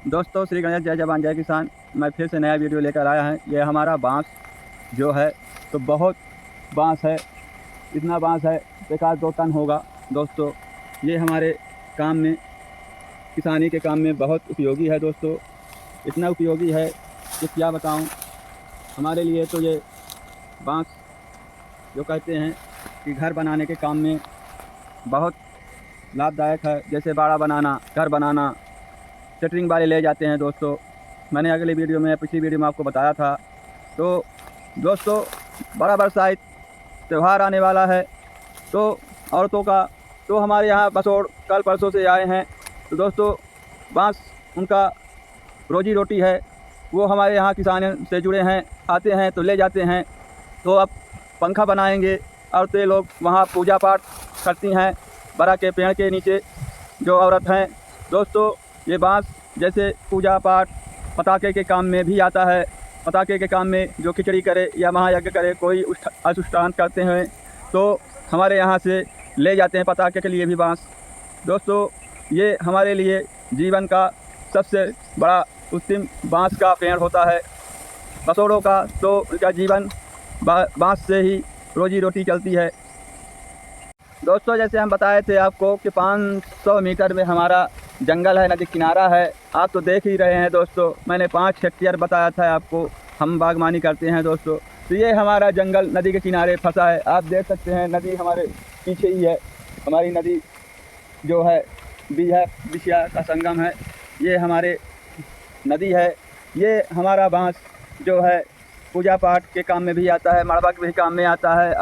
दोस्तों श्री गणेश जय जवान जय किसान। मैं फिर से नया वीडियो लेकर आया है। ये हमारा बांस जो है तो बहुत बांस है, इतना बांस है एकाध 2 टन होगा। दोस्तों ये हमारे काम में, किसानी के काम में बहुत उपयोगी है। दोस्तों इतना उपयोगी है कि क्या बताऊं। हमारे लिए तो ये बांस जो कहते हैं कि घर बनाने के काम में बहुत लाभदायक है। जैसे बाड़ा बनाना, घर बनाना, सेटरिंग वाले ले जाते हैं। दोस्तों मैंने अगली वीडियो में, पिछली वीडियो में आपको बताया था। तो दोस्तों बड़ा बरसात त्यौहार आने वाला है, तो औरतों का तो हमारे यहाँ बसोड़ कल परसों से आए हैं। तो दोस्तों बांस उनका रोजी रोटी है, वो हमारे यहाँ किसान से जुड़े हैं, आते हैं तो ले जाते हैं। तो अब पंखा बनाएंगे, औरतें लोग वहाँ पूजा पाठ करती हैं बड़ा के पेड़ के नीचे जो औरत हैं। दोस्तों ये बांस जैसे पूजा पाठ, पताके के काम में भी आता है। पताके के काम में जो खिचड़ी करे या महायज्ञ करे, कोई अनुष्ठान करते हैं तो हमारे यहाँ से ले जाते हैं पताके के लिए भी बांस। दोस्तों ये हमारे लिए जीवन का सबसे बड़ा उत्तम बांस का पेड़ होता है बसोड़ों का। तो उनका जीवन बांस से ही रोजी रोटी चलती है। दोस्तों जैसे हम बताए थे आपको कि 500 मीटर में हमारा जंगल है, नदी किनारा है। आप तो देख ही रहे हैं दोस्तों, मैंने 5 हेक्टेयर बताया था आपको, हम बागवानी करते हैं दोस्तों। तो ये हमारा जंगल नदी के किनारे फंसा है। आप देख सकते हैं नदी हमारे पीछे ही है। हमारी नदी जो है बिछिया का संगम है, ये हमारे नदी है। ये हमारा बांस जो है पूजा पाठ के काम में भी आता है, मड़बा के भी काम में आता है,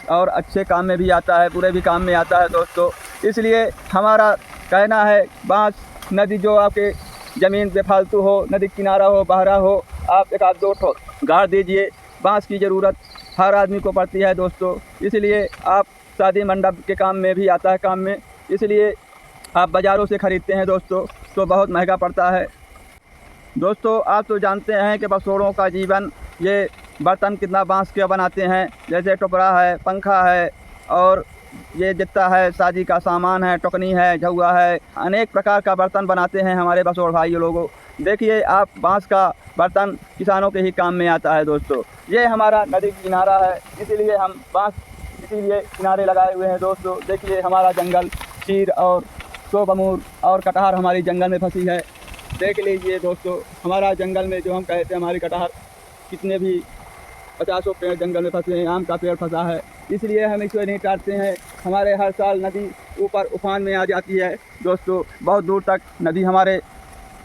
और अच्छे काम में भी आता है, पूरे भी काम में आता है दोस्तों। इसलिए हमारा कहना है बांस नदी जो आपके ज़मीन पे फालतू हो, नदी किनारा हो, बहरा हो, आप एक आध 2 ठो गाड़ दीजिए। बांस की ज़रूरत हर आदमी को पड़ती है दोस्तों। इसलिए आप शादी मंडप के काम में भी आता है काम में, इसलिए आप बाज़ारों से ख़रीदते हैं दोस्तों तो बहुत महंगा पड़ता है। दोस्तों आप तो जानते हैं कि बसोड़ों का जीवन, ये बर्तन कितना बांस के बनाते हैं। जैसे टोपरा है, पंखा है, और ये जितना है शादी का सामान है, टोकनी है, झउआ है, अनेक प्रकार का बर्तन बनाते हैं हमारे बसोड़ भाई लोगों। देखिए आप बांस का बर्तन किसानों के ही काम में आता है दोस्तों। ये हमारा नदी किनारा है, इसीलिए हम बांस इसीलिए किनारे लगाए हुए हैं दोस्तों। देखिए हमारा जंगल, चीर और सोबमूर और कटहर हमारी जंगल में फंसी है। देख लीजिए दोस्तों हमारा जंगल में जो हम कहते हैं हमारी कटहर, कितने भी 50 पेड़ जंगल में फंसे हैं, आम का पेड़ फंसा है। इसलिए हम इसे नहीं काटते हैं। हमारे हर साल नदी ऊपर उफान में आ जाती है दोस्तों, बहुत दूर तक नदी हमारे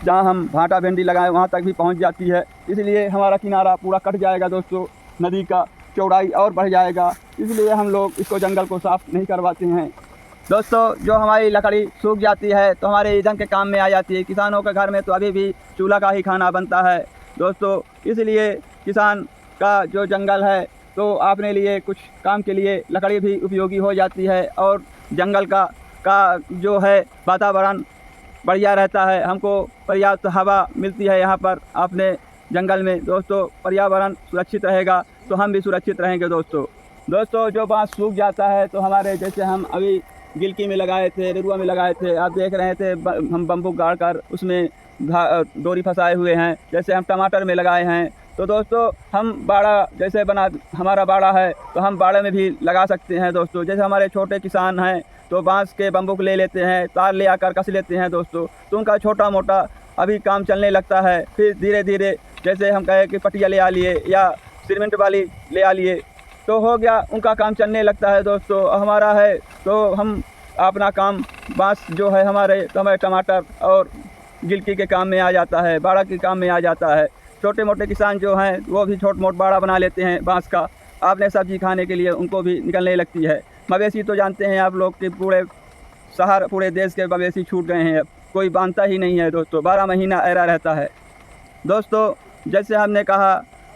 जहाँ हम भाटा भिंडी लगाए वहाँ तक भी पहुँच जाती है। इसलिए हमारा किनारा पूरा कट जाएगा दोस्तों, नदी का चौड़ाई और बढ़ जाएगा। इसलिए हम लोग इसको जंगल को साफ़ नहीं करवाते हैं दोस्तों। जो हमारी लकड़ी सूख जाती है तो हमारे ईंधन के काम में आ जाती है। किसानों के घर में तो अभी भी चूल्हा का ही खाना बनता है दोस्तों। इसलिए किसान का जो जंगल है तो अपने लिए कुछ काम के लिए लकड़ी भी उपयोगी हो जाती है, और जंगल का जो है वातावरण बढ़िया रहता है। हमको पर्याप्त हवा मिलती है यहाँ पर अपने जंगल में दोस्तों। पर्यावरण सुरक्षित रहेगा तो हम भी सुरक्षित रहेंगे दोस्तों। जो बांस सूख जाता है तो हमारे, जैसे हम अभी गिलकी में लगाए थे, रेरुआ में लगाए थे, आप देख रहे थे, हम बम्बू गाड़ कर उसमें डोरी फंसाए हुए हैं। जैसे हम टमाटर में लगाए हैं। तो दोस्तों हम बाड़ा जैसे हमारा बाड़ा है तो हम बाड़े में भी लगा सकते हैं दोस्तों। जैसे हमारे छोटे किसान हैं तो बांस के बम्बूक ले लेते हैं, तार ले आकर कस लेते हैं दोस्तों, तो उनका छोटा मोटा अभी काम चलने लगता है। फिर धीरे धीरे जैसे हम कहें कि पटिया ले आ लिए या सीमेंट वाली ले आ लिए तो हो गया, उनका काम चलने लगता है दोस्तों। हमारा है तो हम अपना काम बांस जो है हमारे टमाटर और गिलकी के काम में आ जाता है, बाड़ा के काम में आ जाता है। छोटे मोटे किसान जो हैं वो भी छोट मोट बाड़ा बना लेते हैं बांस का, आपने सब्जी खाने के लिए उनको भी निकलने लगती है। मवेशी तो जानते हैं आप लोग कि पूरे देश के मवेशी छूट गए हैं, अब कोई बांधता ही नहीं है दोस्तों, 12 महीना ऐरा रहता है दोस्तों। जैसे हमने कहा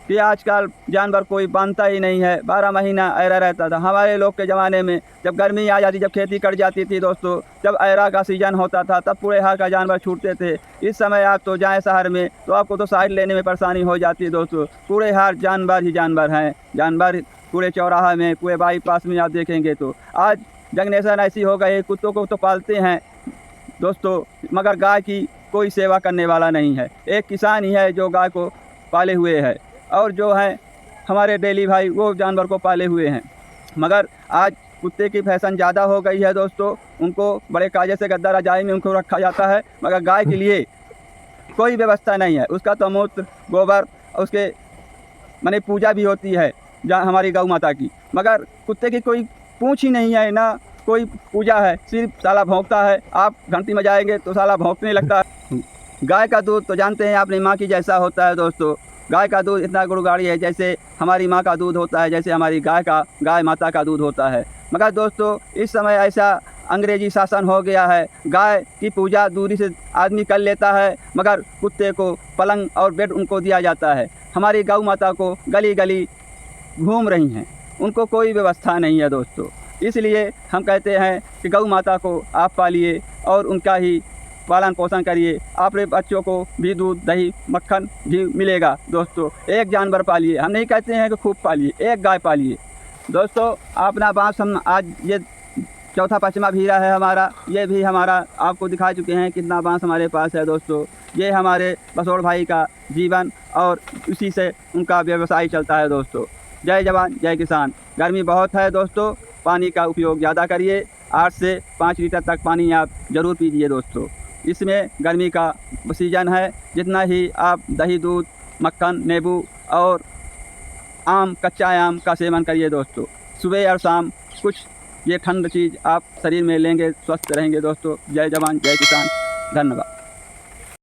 कि आजकल जानवर कोई बांधता ही नहीं है, 12 महीना ऐरा रहता था। हमारे लोग के ज़माने में जब गर्मी आ जाती, जब खेती कट जाती थी दोस्तों, जब ऐरा का सीज़न होता था तब पूरे हार का जानवर छूटते थे। इस समय आप तो जाएँ शहर में तो आपको तो साइड लेने में परेशानी हो जाती है दोस्तों। पूरे हार जानवर ही जानवर हैं, जानवर पूरे चौराहा में, पूरे बाईपास में आप देखेंगे तो। आज जनरेशन ऐसी हो गई, कुत्तों को तो पालते हैं दोस्तों, मगर गाय की कोई सेवा करने वाला नहीं है। एक किसान ही है जो गाय को पाले हुए है, और जो है हमारे डेली भाई वो जानवर को पाले हुए हैं। मगर आज कुत्ते की फैशन ज़्यादा हो गई है दोस्तों, उनको बड़े कायदे से गद्दा रजाई में उनको रखा जाता है, मगर गाय के लिए कोई व्यवस्था नहीं है। उसका तो मूत्र गोबर उसके माने पूजा भी होती है जहाँ हमारी गौ माता की, मगर कुत्ते की कोई पूछ ही नहीं है, ना कोई पूजा है, सिर्फ साला भौंकता है। आप घंटी में जाएंगे तो साला भौंकने लगता है। गाय का दूध तो जानते हैं आपने माँ की जैसा होता है दोस्तों। गाय का दूध इतना गुणकारी है जैसे हमारी माँ का दूध होता है, जैसे हमारी गाय माता का दूध होता है। मगर दोस्तों, इस समय ऐसा अंग्रेजी शासन हो गया है, गाय की पूजा दूरी से आदमी कर लेता है, मगर कुत्ते को पलंग और बेड उनको दिया जाता है। हमारी गौ माता को गली गली घूम रही हैं, उनको कोई व्यवस्था नहीं है दोस्तों। इसलिए हम कहते हैं कि गौ माता को आप पालिए और उनका ही पालन पोषण करिए। अपने बच्चों को भी दूध दही मक्खन घी मिलेगा दोस्तों। एक जानवर पालिए, हम नहीं कहते हैं कि खूब पालिए, एक गाय पालिए दोस्तों। अपना बांस हम आज ये चौथा पचमा भीरा है हमारा, ये भी हमारा आपको दिखा चुके हैं कितना बांस हमारे पास है दोस्तों। ये हमारे बसोड़ भाई का जीवन और उसी से उनका व्यवसाय चलता है दोस्तों। जय जवान जय किसान। गर्मी बहुत है दोस्तों, पानी का उपयोग ज़्यादा करिए। 8 से 5 लीटर तक पानी आप ज़रूर पीजिए दोस्तों। इसमें गर्मी का सीजन है, जितना ही आप दही दूध मक्खन नींबू और आम कच्चा आम का सेवन करिए दोस्तों। सुबह और शाम कुछ ये ठंड चीज़ आप शरीर में लेंगे, स्वस्थ रहेंगे दोस्तों। जय जवान जय किसान। धन्यवाद।